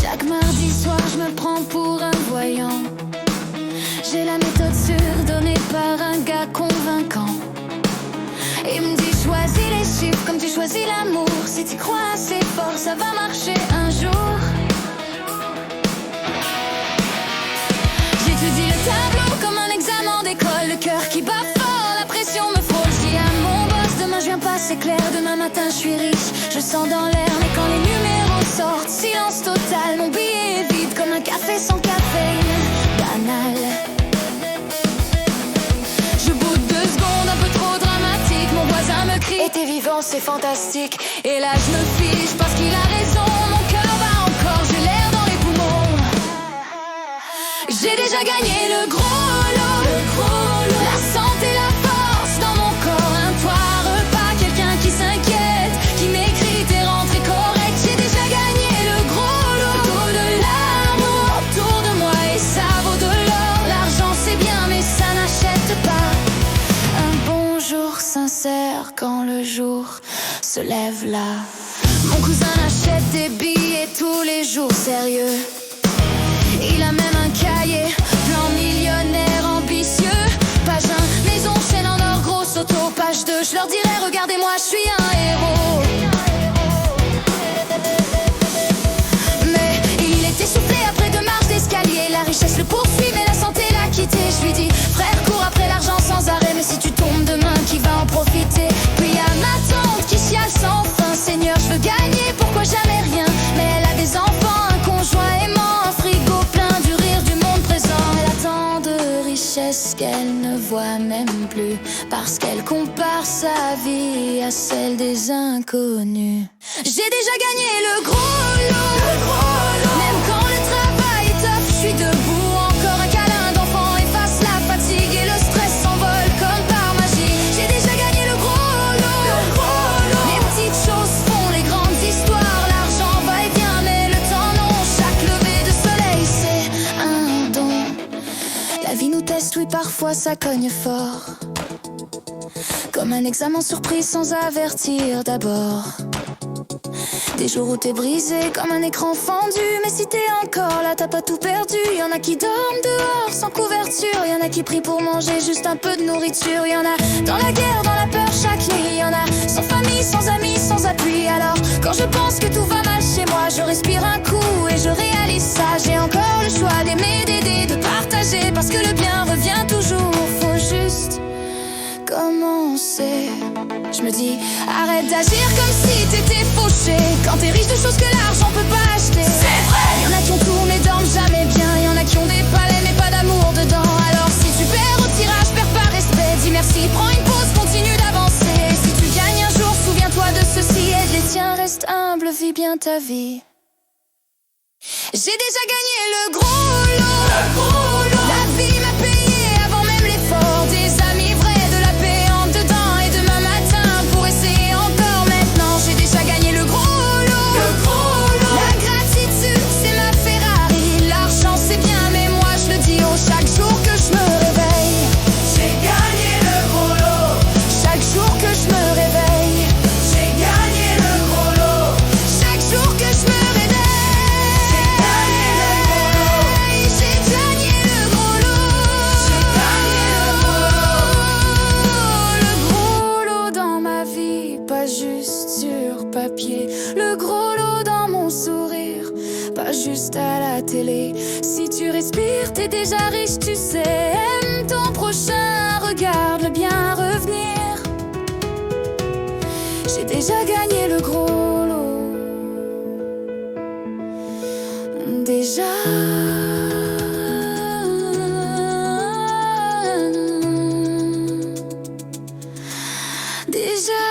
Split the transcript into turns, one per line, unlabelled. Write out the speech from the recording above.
Chaque mardi soir, je me prends pour un voyant. J'ai la méthode sûre donnée par un gars convaincant. Il me dit choisis les chiffres comme tu choisis l'amour. Si tu crois assez fort, ça va marcher un jour. J'étudie le tableau comme un examen d'école. Le cœur qui bat fort, la pression me frôle. Je dis à mon boss, demain je viens pas, c'est clair. Demain matin je suis riche, je sens dans l'air. Mais quand les numéros sortent, silence total. Mon billet est vide comme un café sans caféine. Banal. Je boude 2 secondes, un peu trop dramatique. Mon voisin me crie, et t'es vivant, c'est fantastique. Et là je me fiche parce qu'il a raison. Mon cœur bat encore, j'ai l'air dans les poumons. J'ai déjà gagné le gros lot, la santé, la force dans mon corps. Un toit, repas, quelqu'un qui s'inquiète, qui m'écrit t'es rentré correct. J'ai déjà gagné le gros lot, tout de l'amour autour de moi et ça vaut de l'or. L'argent c'est bien mais ça n'achète pas un bonjour sincère quand le jour se lève là. Mon cousin achète des billets tous les jours, sérieux. Il a même un cahier, plan millionnaire ambitieux. Page 1, maison, chaîne en or, grosse auto. Page 2, je leur dirai, regardez-moi, je suis un héros. Mais il est essoufflé après 2 marches d'escalier. La richesse le poursuit, mais la santé l'a quitté. Je lui dis, frère, cours après l'argent sans arrêt. Mais si tu tombes demain, qui va en profiter? Puis y a ma tante qui chiale sans fin. Seigneur, je veux gagner, pourquoi jamais rien? Mais elle a des enfants, un conjoint aimant, un frigo plein du rire du monde présent. Elle a tant de richesses qu'elle ne voit même plus, parce qu'elle compare sa vie à celle des inconnus. J'ai déjà gagné le gros lot, même quand le travail est tough, je suis debout, encore un câlin d'enfant efface la fatigue et le stress s'envole comme par magie. J'ai déjà gagné le gros lot, les petites choses font les grandes histoires. L'argent va et vient mais le temps non, chaque lever de soleil c'est un don. La vie nous teste, oui parfois ça cogne fort, comme un examen surprise sans avertir d'abord. Des jours où t'es brisé comme un écran fendu, mais si t'es encore là t'as pas tout perdu. Y'en a qui dorment dehors sans couverture, y'en a qui prient pour manger juste un peu de nourriture. Y'en a dans la guerre, dans la peur chaque nuit, y'en a sans famille, sans amis, sans appui. Alors quand je pense que tout va mal chez moi, je respire un coup et je réalise ça. J'ai encore le choix d'aimer, d'aider, de partager, parce que le bien revient toujours. Faut juste commencer. Je me dis, arrête d'agir comme si t'étais fauché, quand t'es riche de choses que l'argent peut pas acheter. C'est vrai. Y'en a qui ont tout mais dorment jamais bien, y'en a qui ont des palais mais pas d'amour dedans. Alors si tu perds au tirage, perds par respect, dis merci, prends une pause, continue d'avancer. Si tu gagnes un jour, souviens-toi de ceci, aide les tiens, reste humble, vis bien ta vie. J'ai déjà gagné le gros lot, la vie m'a payé avant même l'effort. Des amis vrais, de la paix en dedans, et demain matin pour essayer encore maintenant. J'ai déjà gagné le gros lot, la gratitude c'est ma Ferrari. L'argent c'est bien mais moi je le dis chaque jour que je me réveille. J'ai gagné le gros lot, chaque jour que je me réveille. J'ai gagné le gros lot, chaque jour que je me réveille. Le gros lot dans mon sourire, pas juste à la télé. Si tu respires, t'es déjà riche, tu sais. Aime ton prochain, regarde le bien revenir. J'ai déjà gagné le gros lot. Déjà. Déjà,